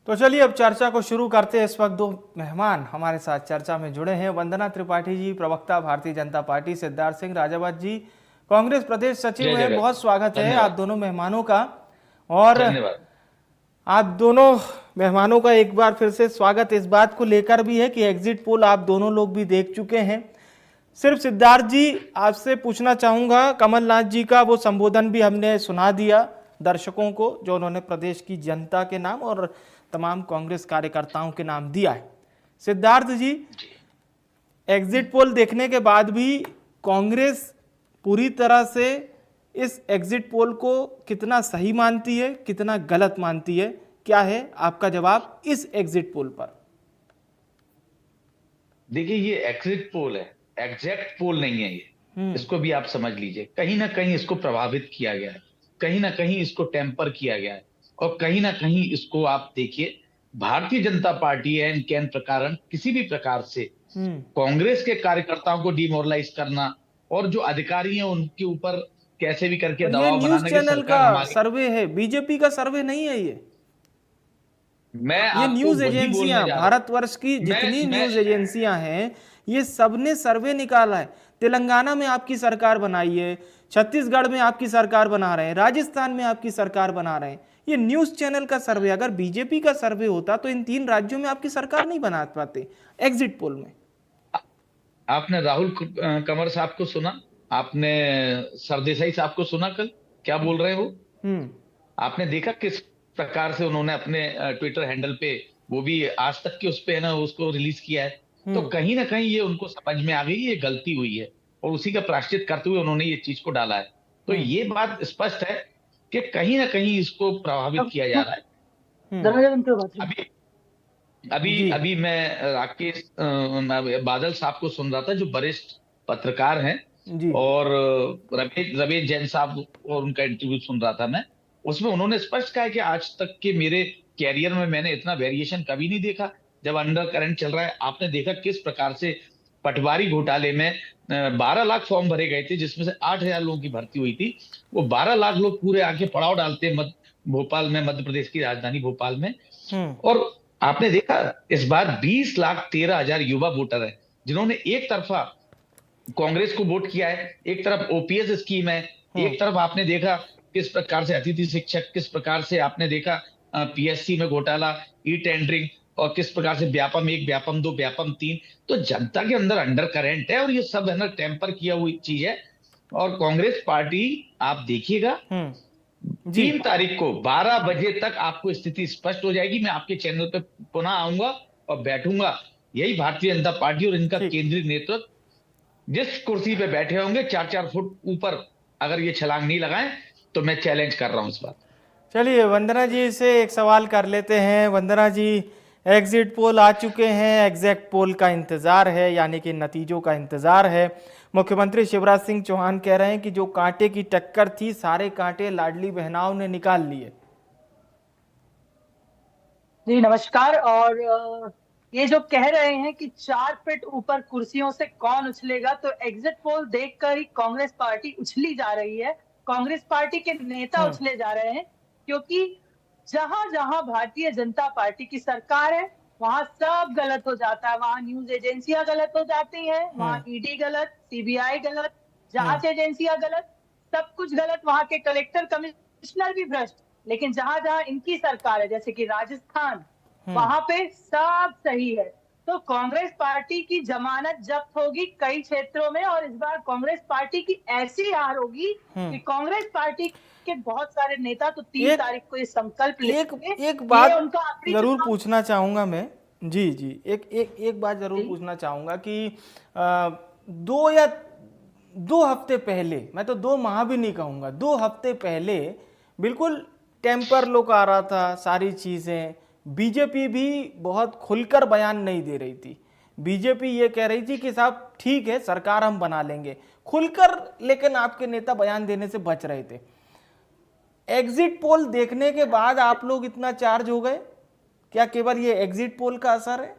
तो चलिए अब चर्चा को शुरू करते हैं। इस वक्त दो मेहमान हमारे साथ चर्चा में जुड़े हैं। वंदना त्रिपाठी जी, प्रवक्ता भारतीय जनता पार्टी, सिद्धार्थ सिंह राजावत जी, कांग्रेस प्रदेश सचिव जय हैं। जगत। बहुत स्वागत है आप धन्यवाद। दोनों मेहमानों का। और धन्यवाद। आप दोनों मेहमानों का एक बार फिर से स्वागत इस बात को लेकर भी है कि एग्जिट पोल आप दोनों लोग भी देख चुके हैं। सिर्फ सिद्धार्थ जी आपसे पूछना चाहूंगा, कमलनाथ जी का वो संबोधन भी हमने सुना दिया दर्शकों को, जो उन्होंने प्रदेश की जनता के नाम और तमाम कांग्रेस कार्यकर्ताओं के नाम दिया है। सिद्धार्थ जी, जी। एग्जिट पोल देखने के बाद भी कांग्रेस पूरी तरह से इस एग्जिट पोल को कितना सही मानती है, कितना गलत मानती है? क्या है आपका जवाब इस एग्जिट पोल पर? देखिए, ये एग्जिट पोल है, एग्जैक्ट पोल नहीं है ये। हम्म। इसको भी आप समझ लीजिए, कहीं ना कहीं इसको प्रभावित किया गया है, कहीं ना कहीं इसको टेम्पर किया गया है, और कहीं ना कहीं इसको आप देखिए, Bharatiya Janata party N can प्रकार किसी भी प्रकार से हम्म। कांग्रेस के कार्यकर्ताओं को डिमोरलाइज करना और जो अधिकारी हैं उनके ऊपर कैसे भी करके और ये दबाव न्यूज बनाना कि चैनल का सरकार हमारी। सर्वे है, बीजेपी का सर्वे नहीं है ये। मैं ये आपको न्यूज वही एजेंसियां, बोलने जा रहा भारतवर्ष की हूं। जितनी मैं न्यूज एजेंसियां हैं, ये सबने सर्वे निकाला है। तेलंगाना में आपकी सरकार बनाई है, छत्तीसगढ़ में आपकी सरकार बना रहे हैं, राजस्थान में आपकी सरकार बना रहे हैं। ये न्यूज चैनल का सर्वे, अगर बीजेपी का सर्वे होता तो इन तीन राज्यों में आपकी सरकार नहीं बना पाते एग्जिट पोल में। आपने राहुल कंवर साहब को सुना? आपने सरदेसाई साहब को सुना कल क्या बोल रहे हैं वो? हम्म। आपने देखा किस प्रकार से उन्होंने अपने ट्विटर हैंडल पे, वो भी आज तक के उस पे है ना, उसको रिलीज किया है। तो हम्म। कहीं ना कहीं ये उनको समझ में आ गई ये गलती हुई है, और उसी का प्रायश्चित करते हुए उन्होंने ये चीज को डाला है। तो हम्म। ये बात स्पष्ट है कि कहीं ना कहीं इसको प्रभावित किया जा रहा है। हम्म। दरवाजा बंद करो बाथरूम। अभी अभी जी। अभी मैं राकेश बादल साहब को सुन रहा था, जो वरिष्ठ पत्रकार हैं, जी। और रमेश रमेश जैन साहब, और उनका इंटरव्यू सुन रहा था मैं। उसमें उन्होंने स्पष्ट कहा है कि आज तक के मेरे कैरियर में मैंने इतना वेरिएशन कभी नहीं देखा। जब अंडर करंट चल रहा है, आपने देखा किस प्रकार से पटवारी घोटाले में 12 लाख फॉर्म भरे गए थे, जिसमें से 8,000 लोगों की भर्ती हुई थी। वो 12 लाख लोग पूरे आके पड़ाव डालते हैं भोपाल में, मध्य प्रदेश की राजधानी भोपाल में। हम्म। और आपने देखा, इस बार 20,13,000 युवा वोटर हैं, जिन्होंने एक तरफा कांग्रेस को वोट किया है, एक तरफ ओपीएस स्कीम है, हम्म। एक तरफ आपने देखा किस प्रकार से अतिथि शिक्षक, किस प्रकार से आपने देखा पीएससी में घोटाला, ई टेंडरिंग, और किस प्रकार से व्यापम एक, व्यापम दो, व्यापम तीन। तो जनता के अंदर अंडर करेंट है, और ये सब है ना टेम्पर किया हुई चीज है। और कांग्रेस पार्टी, आप देखिएगा, जी। 3 तारीख को 12 बजे तक आपको स्थिति स्पष्ट हो जाएगी। मैं आपके चैनल पे पुनः आऊंगा और बैठूंगा। यही भारतीय जनता पार्टी और इनका ठीक। केंद्रीय नेतृत्व जिस कुर्सी पे बैठे होंगे 4-4 फुट ऊपर, अगर ये छलांग नहीं लगाएं, तो मैं चैलेंज कर रहा हूं इस बात। चलिए वंदना जी से एक सवाल कर लेते हैं। वंदना जी, एग्जिट पोल आ चुके हैं, एग्जैक्ट पोल का इंतजार है, यानी कि नतीजों का इंतजार है। मुख्यमंत्री शिवराज सिंह चौहान कह रहे हैं कि जो कांटे की टक्कर थी, सारे कांटे लाडली बहनाओं ने निकाल लिए। जी नमस्कार। और ये जो कह रहे हैं कि 4 फीट ऊपर कुर्सियों से कौन उछलेगा, तो एग्जिट पोल देखकर ही कांग्रेस पार्टी उछली जा रही है। कांग्रेस पार्टी के नेता हम्म। उछले जा रहे हैं, क्योंकि जहां जहां भारतीय जनता पार्टी की सरकार है, वहां सब गलत हो जाता है। वहां न्यूज एजेंसियां गलत हो जाती हैं, वहां हम्म। ईडी गलत, सीबीआई गलत, हम्म। जांच एजेंसियां गलत, सब कुछ गलत। वहां के कलेक्टर कमिश्नर भी भ्रष्ट। लेकिन जहां जहां इनकी सरकार है, जैसे कि राजस्थान, हम्म। वहां पे सब सही है। तो कांग्रेस पार्टी की जमानत जब्त होगी कई क्षेत्रों में, और इस बार कांग्रेस पार्टी की ऐसी हार होगी कि हम्म। कांग्रेस पार्टी के बहुत सारे नेता तो 3 तारीख को ये संकल्प एक लेंगे एक कि ये बात उनका आखिरी जरूर चुनाव। पूछना चाहूंगा मैं। जी जी, एक बात जरूर जी पूछना चाहूंगा कि 2 हफ्ते पहले, मैं तो 2 माह भी नहीं कहूंगा, 2 हफ्ते पहले बिल्कुल टेम्पर लुक आ रहा था, सारी चीजें। बीजेपी भी बहुत खुलकर बयान नहीं दे रही थी। बीजेपी ये कह रही थी कि साहब ठीक है, सरकार हम बना लेंगे, खुलकर। लेकिन आपके नेता बयान देने से बच रहे थे। एग्जिट पोल देखने के बाद आप लोग इतना चार्ज हो गए? क्या केवल ये एग्जिट पोल का असर है?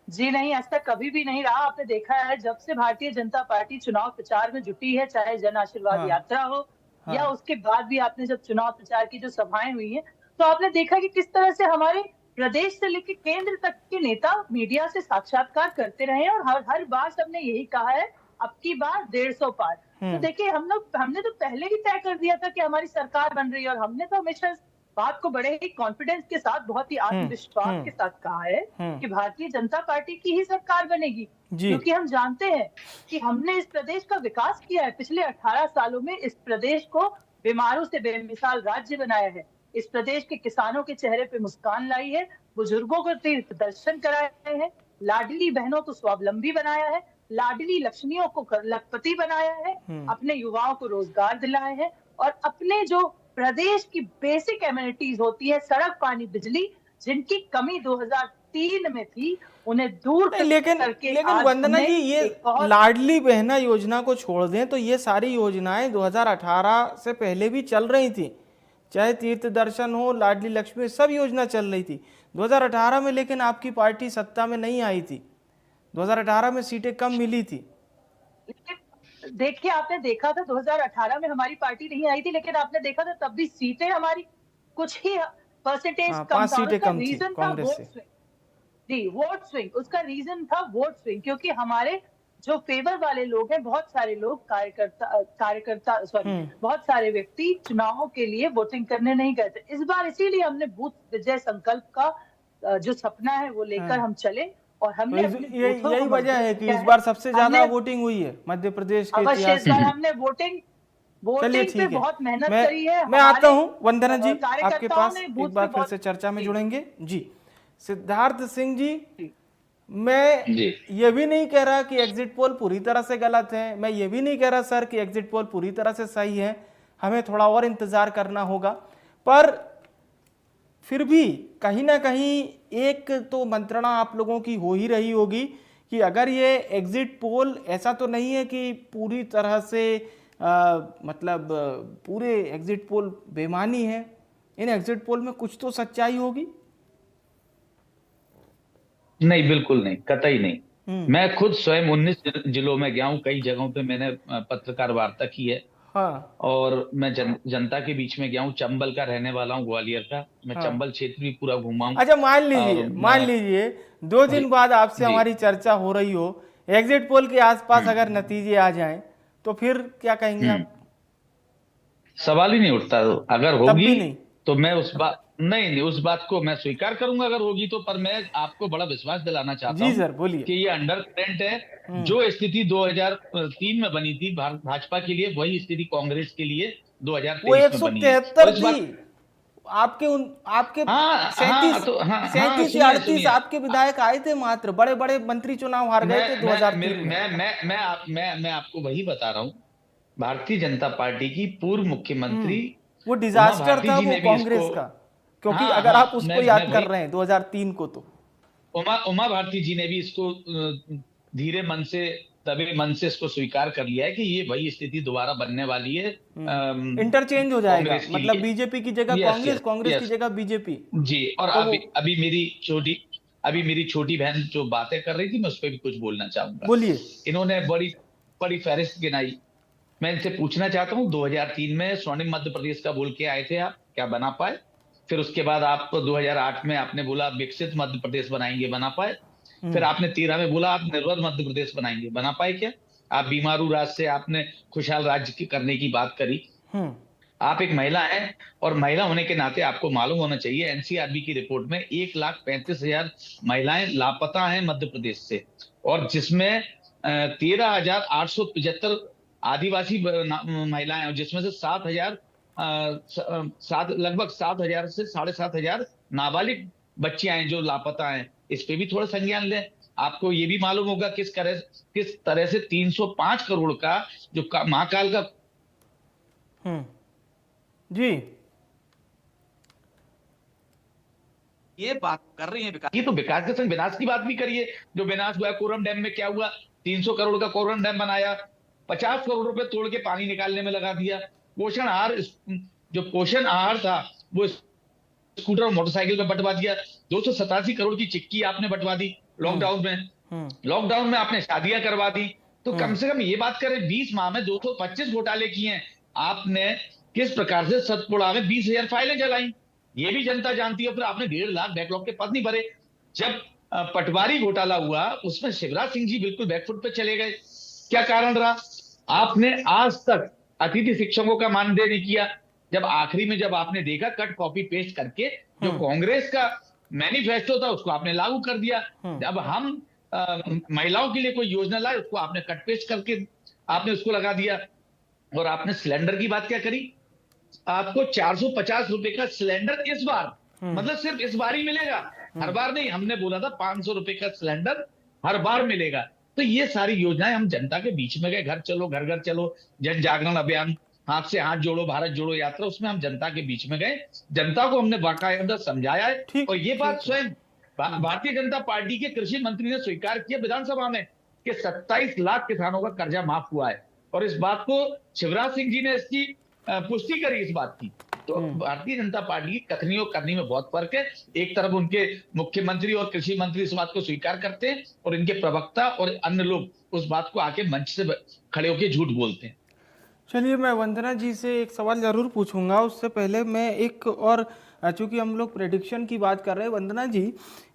जी नहीं, ऐसा कभी भी नहीं रहा। आपने देखा है, जब से भारतीय जनता पार्टी चुनाव प्रचार में जुटी है, चाहे जन आशीर्वाद हाँ। यात्रा हो, या हाँ। उसके बाद भी आपने जब चुनाव प्रचार की जो सभाएं हुई हैं, तो आपने देखा कि किस तरह से हमारे प्रदेश से लेकर केंद्र तक के नेता मीडिया से साक्षात्कार करते रहे और हर बार सबने यही कहा है, अब की बार 150 पार। तो देखिए हमने तो पहले ही तय कर दिया था कि हमारी सरकार बन रही है, और हमने तो हमेशा इस बात को बड़े ही कॉन्फिडेंस के साथ, बहुत ही आत्मविश्वास के साथ कहा है कि भारतीय जनता पार्टी की ही सरकार बनेगी, क्योंकि हम जानते हैं कि हमने इस प्रदेश का विकास किया है। पिछले 18 सालों में इस प्रदेश को बीमारों से बेमिसाल राज्य बनाया है, इस प्रदेश के किसानों के चेहरे पे मुस्कान लाई है, बुजुर्गों को तीर्थ दर्शन कराए हैं, लाडली बहनों को स्वावलंबी बनाया है, लाडली लक्ष्मियों को लखपति बनाया है, अपने युवाओं को रोजगार दिलाए हैं, और अपने जो प्रदेश की बेसिक एमिनिटीज होती है, सड़क, पानी, बिजली, जिनकी कमी 2003 में थी, उन्हें दूर लेकिन वंदना जी, ये लाडली बहना योजना को छोड़ दें तो ये सारी योजनाएं 2018 से पहले भी चल रही थी, चाहे तीर्थ दर्शन हो, लाडली लक्ष्मी, सब योजना चल रही थी 2018 में। लेकिन आपकी पार्टी सत्ता में नहीं आई थी, 2018 में सीटें कम मिली थी। देखिए, आपने देखा था 2018 में हमारी पार्टी नहीं आई थी, लेकिन आपने देखा था तब भी सीटें हमारी कुछ ही परसेंटेज कम 5 सीटें कम थी कांग्रेस से। जी, वोट स्विंग, उसका रीजन था वोट स्विंग, क्योंकि हमारे जो फेवर वाले लोग हैं, बहुत सारे लोग बहुत सारे व्यक्ति चुनावों के लिए वोटिंग करने नहीं गए थे। इस बार इसीलिए हमने बूथ विजय संकल्प का जो सपना है वो लेकर हम चले, और हमने यही वजह है कि इस बार सबसे ज्यादा वोटिंग हुई है मध्य प्रदेश के इतिहास में। हमने वोटिंग पे बहुत मेहनत करी है। मैं आता हूं वंदना जी आपके पास, एक बार फिर से चर्चा में जुड़ेंगे जी। सिद्धार्थ सिंह जी, मैं ये भी नहीं कह रहा कि एग्जिट पोल पूरी तरह से गलत है, मैं ये भी नहीं कह रहा सर कि एग्जिट पोल पूरी तरह से सही है, हमें थोड़ा और इंतजार करना होगा, पर फिर भी कहीं ना कहीं एक तो मंत्रणा आप लोगों की हो ही रही होगी कि अगर ये एग्जिट पोल, ऐसा तो नहीं है कि पूरी तरह से मतलब पूरे एग्जिट पोल बेमानी है, इन एग्जिट पोल में कुछ तो सच्चाई होगी। नहीं, बिल्कुल नहीं, कतई नहीं। मैं खुद स्वयं 19 जिलों में गया हूं, कई जगहों पे मैंने पत्रकार वार्ता की है। हाँ। और मैं जनता के बीच में गया हूं, चंबल का रहने वाला हूं, ग्वालियर का। मैं चंबल क्षेत्र भी पूरा घूमा हूं। अच्छा, मान लीजिए 2 दिन बाद आपसे हमारी चर्चा हो रही हो, एग्जिट पोल के आसपास अगर नतीजे आ जाएं, तो फिर क्या कहेंगे आप? सवाल ही नहीं उठता। अगर होगी तो मैं उस बात को मैं स्वीकार करूंगा अगर होगी तो। पर मैं आपको बड़ा विश्वास दिलाना चाहता हूं सर, बोलिए कि ये अंडर करंट है। जो स्थिति 2003 में बनी थी भाजपा के लिए, वही स्थिति कांग्रेस के लिए 2023 में बनी है। 173 थी आपके 37 या 38 आपके विधायक आए थे, मात्र बड़े बड़े मंत्री चुनाव हार गए थे 2003 में। मैं आपको वही बता रहा हूं, भारतीय जनता पार्टी की पूर्व मुख्यमंत्री, वो डिजास्टर था वो कांग्रेस का, क्योंकि अगर आप उसको याद कर रहे हैं 2003 को, तो उमा भारती जी ने भी इसको धीरे मन से, दबे मन से इसको स्वीकार कर लिया है कि ये वही स्थिति दोबारा बनने वाली है। इंटरचेंज हो जाएगा, मतलब बीजेपी की जगह कांग्रेस, कांग्रेस की जगह बीजेपी जी। और अभी मेरी छोटी बहन जो बातें कर रही थी, मैं उस पर भी कुछ बोलना चाहूंगा। बोलिए। इन्होंने बड़ी फहरिस्त गिनाई। मैं इनसे पूछना चाहता हूँ, 2003 में स्वर्णिम मध्य प्रदेश का बोल के आए थे आप, क्या बना पाए? फिर उसके बाद आप 2008 में आपने बोला विकसित मध्य प्रदेश बनाएंगे, बना पाए? फिर आपने 13 में बोला आप निर्वल मध्य प्रदेश बनाएंगे, बना पाए क्या? आप बीमारू राज्य से आपने खुशहाल राज्य की करने की बात करी। आप एक महिला हैं, और महिला होने के नाते आपको मालूम होना चाहिए, एनसीआरबी की रिपोर्ट में 1,35,000 महिलाएं लापता हैं मध्य प्रदेश से, और जिसमें 13,875 आदिवासी महिलाएं हैं, जिसमें से लगभग 7,000 से 7,500 नाबालिग बच्चियां हैं जो लापता हैं। इस पे भी थोड़ा संज्ञान लें। आपको ये भी मालूम होगा किस तरह से 305 करोड़ का जो महाकाल का जी ये बात कर रही है विकास, ये तो विकास के संग विनाश की बात भी करिए। जो विनाश हुआ कोरम डैम में, क्या हुआ? 300 करोड़ का कोरम डैम बनाया, 50 करोड़ रुपए तोड़ के पानी निकालने में लगा दिया। पोषण आहार था वो स्कूटर और मोटरसाइकिल पे बंटवा दिया। 287 करोड़ की चिक्की आपने बंटवा दी लॉकडाउन में आपने शादियां करवा दी। तो कम से कम ये बात करें, 20 माह में 225 घोटाले किए हैं आपने। किस प्रकार से सतपुड़ा में 20,000 फाइलें जलाई? ये भी जनता जानती है। फिर आपने 1.5 लाख बैकलॉग के पद नहीं भरे। जब पटवारी घोटाला हुआ उसमें शिवराज सिंह जी बिल्कुल बैकफुट पे चले गए। क्या कारण रहा? आपने आज तक अतिथि शिक्षकों का मानदेय नहीं किया। जब आखिरी में जब आपने देखा कट कॉपी पेस्ट करके जो कांग्रेस का मैनिफेस्टो था उसको आपने लागू कर दिया। जब हम महिलाओं के लिए कोई योजना लाए उसको आपने कट पेस्ट करके आपने उसको लगा दिया। और आपने सिलेंडर की बात क्या करी? आपको 450 रुपए का सिलेंडर इस बार, मतलब सिर्फ इस बार ही मिलेगा, हर बार नहीं। हमने बोला था 500 रुपए का सिलेंडर हर बार मिलेगा। तो ये सारी योजनाएं हम जनता के बीच में गए। घर चलो घर घर चलो, जन जागरण अभियान, हाथ से हाथ जोड़ो, भारत जोड़ो यात्रा, उसमें हम जनता के बीच में गए। जनता को हमने बाकायदा समझाया है। और ये बात स्वयं भारतीय जनता पार्टी के कृषि मंत्री ने स्वीकार किया विधानसभा में कि 27 लाख किसानों का कर्जा माफ हुआ है। और इस बात को शिवराज सिंह जी ने इसकी पुष्टि करी इस बात की। तो भारतीय जनता पार्टी की कथनी और करनी में बहुत फर्क है। एक तरफ उनके मुख्यमंत्री और कृषि मंत्री इस बात को स्वीकार करते हैं और इनके प्रवक्ता और अन्य लोग उस बात को आके मंच से खड़े होकर झूठ बोलते हैं। चलिए, मैं वंदना जी से एक सवाल जरूर पूछूंगा। उससे पहले मैं एक और, चूंकि हम लोग प्रेडिक्शन की बात कर रहे हैं, वंदना जी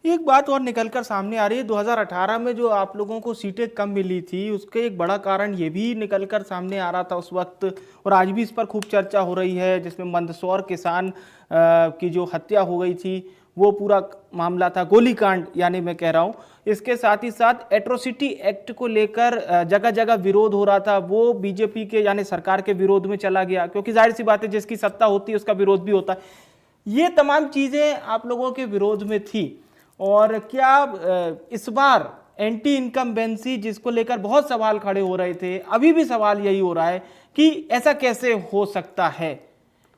एक बात और निकलकर सामने आ रही है। 2018 में जो आप लोगों को सीटें कम मिली थी उसके एक बड़ा कारण ये भी निकलकर सामने आ रहा था उस वक्त, और आज भी इस पर खूब चर्चा हो रही है, जिसमें मंदसौर किसान की जो हत्या हो गई थी वो पूरा मामला था, गोलीकांड यानी मैं कह रहा हूँ। इसके साथ ही साथ एट्रोसिटी एक्ट को लेकर जगह जगह विरोध हो रहा था, वो बीजेपी के यानी सरकार के विरोध में चला गया, क्योंकि जाहिर सी बात है जिसकी सत्ता होती है उसका विरोध भी होता है। ये तमाम चीज़ें आप लोगों के विरोध में थी। और क्या इस बार एंटी इनकम्बेंसी, जिसको लेकर बहुत सवाल खड़े हो रहे थे, अभी भी सवाल यही हो रहा है कि ऐसा कैसे हो सकता है?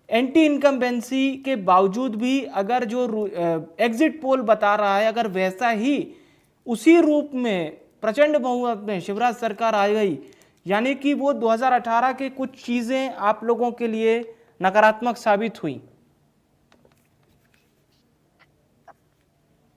एंटी इनकम्बेंसी के बावजूद भी अगर जो एग्जिट पोल बता रहा है, अगर वैसा ही उसी रूप में प्रचंड बहुमत में शिवराज सरकार आ गई, यानी कि वो 2018 के कुछ चीज़ें आप लोगों के लिए नकारात्मक साबित हुई।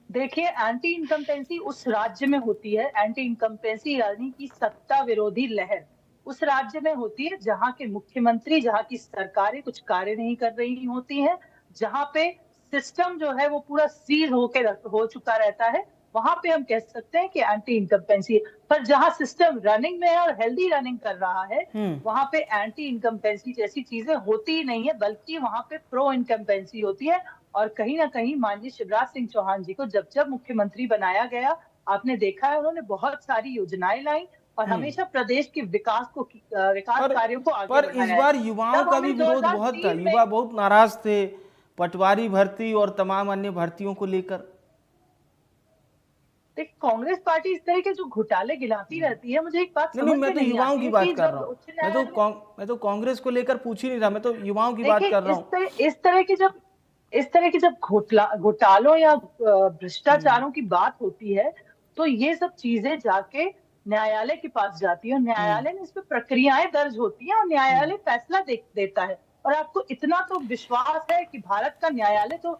देखिए, एंटी इनकम्पेंसी उस राज्य में होती है, एंटी इनकम्पेंसी यानी कि सत्ता विरोधी लहर उस राज्य में होती है जहां के मुख्यमंत्री, जहां की सरकारें कुछ कार्य नहीं कर रही होती हैं, जहां पे सिस्टम जो है वो पूरा सीज हो चुका रहता है, वहां पे हम कह सकते हैं कि एंटी इनकम्पेंसी। पर जहां सिस्टम रनिंग में है और हेल्दी रनिंग कर रहा है, वहां पे एंटी इनकम्पेंसी जैसी चीजें होती ही नहीं है, बल्कि वहां पे प्रो इनकम्पेंसी होती है। और कहीं ना कहीं माननीय शिवराज सिंह चौहान जी को जब जब मुख्यमंत्री बनाया गया, आपने देखा है उन्होंने बहुत सारी योजनाएं लाई और हमेशा प्रदेश के विकास कार्यों को आगे पर इस बार युवाओं का भी विरोध बहुत था, युवा बहुत नाराज थे पटवारी भर्ती और तमाम अन्य भर्तियों को लेकर। देखिए, कांग्रेस पार्टी इस तरह के जो घोटाले गिनाती रहती है, मुझे एक बात समझ में मैं तो युवाओं की बात कर रहा हूँ। मैं तो कांग्रेस को लेकर पूछ ही नहीं रहा, मैं तो युवाओं की बात कर रहा हूँ। इस तरह की जब घोटालों या भ्रष्टाचारों की बात होती है तो ये सब चीजें जाके न्यायालय के पास जाती है और न्यायालय में इसमें प्रक्रियाएं दर्ज होती हैं और न्यायालय फैसला देता है। और आपको इतना तो विश्वास है कि भारत का न्यायालय तो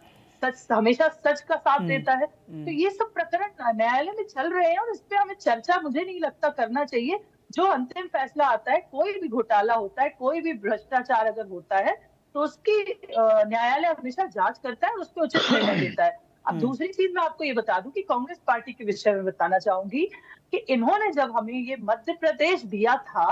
हमेशा सच का साथ देता है। तो ये सब प्रकरण न्यायालय में चल रहे हैं और इस पे हमें चर्चा मुझे नहीं लगता करना चाहिए। जो अंतिम फैसला आता है, कोई भी घोटाला होता है, कोई भी भ्रष्टाचार अगर होता है तो उसकी न्यायालय हमेशा जांच करता है और उस पर उचित निर्णय देता है। अब दूसरी चीज मैं आपको ये बता दूं कि कांग्रेस पार्टी के विषय में बताना चाहूंगी कि इन्होंने जब हमें ये मध्य प्रदेश दिया था,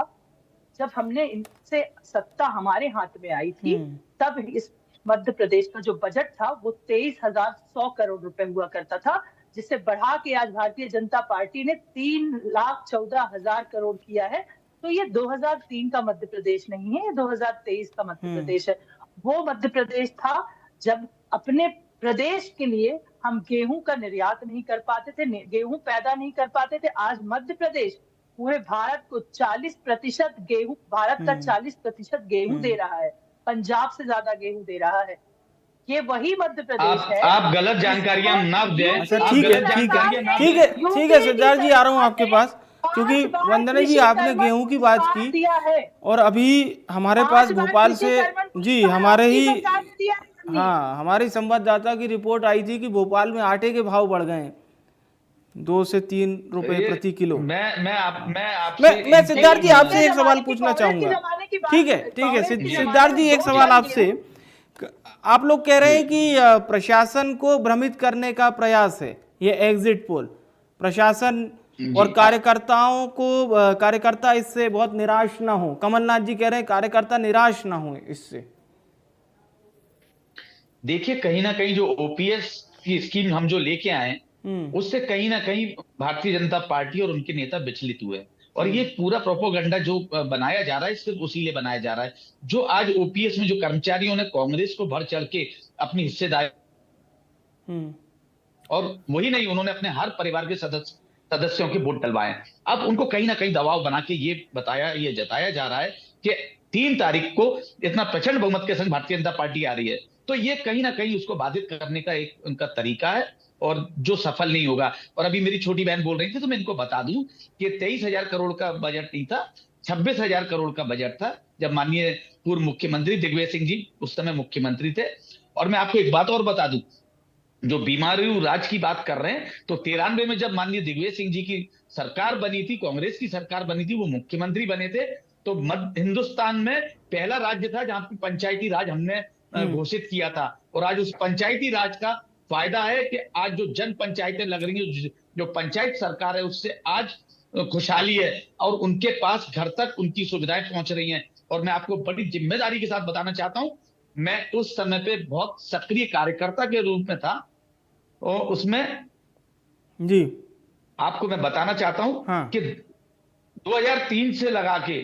जब हमने इनसे सत्ता हमारे हाथ में आई थी, तब इस मध्य प्रदेश का जो बजट था वो 23,100 करोड़ रुपए हुआ करता था, जिसे बढ़ा के आज भारतीय जनता पार्टी ने 3,14,000 करोड़ किया है। तो ये 2003 का मध्य प्रदेश नहीं है, ये 2023 का मध्य प्रदेश है। वो मध्य प्रदेश था जब अपने प्रदेश के लिए हम गेहूं का निर्यात नहीं कर पाते थे, गेहूं पैदा नहीं कर पाते थे। आज मध्य प्रदेश पूरे भारत को 40% गेहूं, भारत का 40% गेहूं दे रहा है, पंजाब से ज्यादा गेहूं दे रहा है। ये वही मध्य प्रदेश है। आप गलत जानकारियां ना दें। अच्छा, ठीक है सिद्धार्थ जी, आ रहा हूँ आपके पास, क्योंकि वंदना जी आपने गेहूं की बात की और अभी हमारे पास भोपाल से जी हमारी संवाददाता की रिपोर्ट आई थी कि भोपाल में आटे के भाव बढ़ गए हैं 2 से 3 रुपए प्रति किलो। मैं सिद्धार्थ जी आपसे एक सवाल पूछना चाहूंगा। ठीक है सिद्धार्थ जी, एक सवाल आपसे, आप लोग कह रहे हैं कि प्रशासन को भ्रमित करने का प्रयास है ये एग्जिट पोल। प्रशासन और कार्यकर्ता इससे बहुत निराश ना हो। कमलनाथ जी कह रहे हैं कार्यकर्ता निराश ना हो इससे। देखिए, कहीं ना कहीं जो ओपीएस की स्कीम हम जो लेके आए, उससे कहीं ना कहीं भारतीय जनता पार्टी और उनके नेता विचलित हुए। और ये पूरा प्रोपोगंडा जो बनाया जा रहा है, सिर्फ उसी लिए बनाया जा रहा है। जो आज ओपीएस में जो कर्मचारियों ने कांग्रेस को बढ़ चढ़ के अपनी हिस्सेदारी, और वही नहीं, उन्होंने अपने हर परिवार के सदस्यों के वोट डलवाए। अब उनको कहीं ना कहीं दबाव बना के ये जताया जा रहा है कि 3 तारीख को इतना प्रचंड बहुमत के संग भारतीय जनता पार्टी आ रही है। तो ये कहीं ना कहीं उसको बाधित करने का एक उनका तरीका है, और जो सफल नहीं होगा। और अभी मेरी छोटी बहन बोल रही थी, तो मैं इनको बता दूं कि 23,000 करोड़ का बजट नहीं था, 26,000 करोड़ का बजट था, जब माननीय पूर्व मुख्यमंत्री दिग्विजय सिंह जी उस समय मुख्यमंत्री थे। और मैं आपको एक बात और बता दूं, जो बीमारू राज की बात कर रहे हैं, तो 93 में जब माननीय दिग्विजय सिंह जी की सरकार बनी थी, कांग्रेस की सरकार बनी थी, वो मुख्यमंत्री बने थे, तो मध्य हिंदुस्तान में पहला राज्य था जहां पर पंचायती राज हमने घोषित किया था। और आज उस पंचायती राज का फायदा है कि आज जो जन पंचायतें लग रही है, जो पंचायत सरकार है, उससे आज खुशहाली है, और उनके पास घर तक उनकी सुविधाएं पहुंच रही हैं। और मैं आपको बड़ी जिम्मेदारी के साथ बताना चाहता हूं, मैं उस समय पे बहुत सक्रिय कार्यकर्ता के रूप में था, और उसमें जी आपको मैं बताना चाहता हूं कि 2003 से लगा के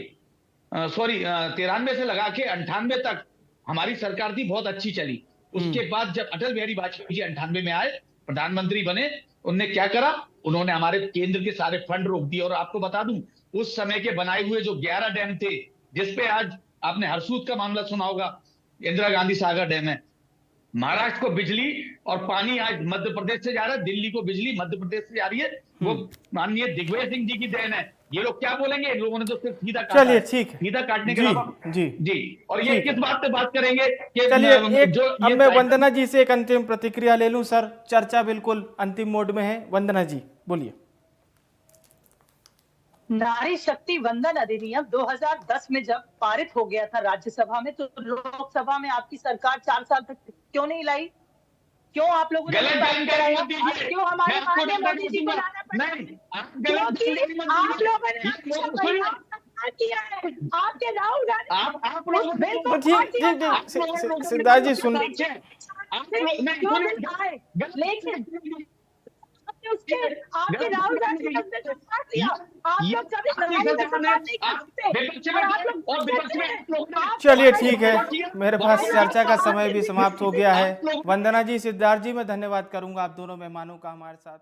93 से लगा के 98 तक हमारी सरकार थी, बहुत अच्छी चली। उसके बाद जब अटल बिहारी वाजपेयी जी 98 में आए, प्रधानमंत्री बने, उन्होंने क्या करा, उन्होंने हमारे केंद्र के सारे फंड रोक दिए। और आपको बता दूं, उस समय के बनाए हुए जो 11 डैम थे, जिसपे आज आपने हरसूद का मामला सुना होगा, इंदिरा गांधी सागर डैम है, महाराष्ट्र को बिजली और पानी आज मध्य प्रदेश से जा रहा है, दिल्ली को बिजली मध्य प्रदेश से जा रही है, वो माननीय दिग्विजय सिंह जी की देन है। ये लोग क्या बोलेंगे, इन लोगों ने तो सिर्फ सीधा काटा। चलिए ठीक है, सीधा काटने के अलावा जी। और ये किस बात पे बात करेंगे कि चलिए अब मैं वंदना जी से एक अंतिम प्रतिक्रिया ले लूं। सर, चर्चा बिल्कुल अंतिम मोड में है। वंदना जी बोलिए। नारी शक्ति वंदन अधिनियम 2010 में जब पारित हो गया था राज्यसभा में, तो लोकसभा में आपकी सरकार 4 साल तक क्यों नहीं लाई? क्यों आप लोगों ने क्यों हमारे माननीय मोदी जी को लाना पड़ा? आप लोगों ने किया है, आपके राहुल गांधी सिद्धार्थ जी सुन, लेकिन आपके राहुल गांधी ने साथ लिया। आप लोग कभी चलिए ठीक है, मेरे पास चर्चा का समय भी समाप्त हो गया है। वंदना जी, सिद्धार्थ जी, मैं धन्यवाद करूंगा आप दोनों मेहमानों का हमारे साथ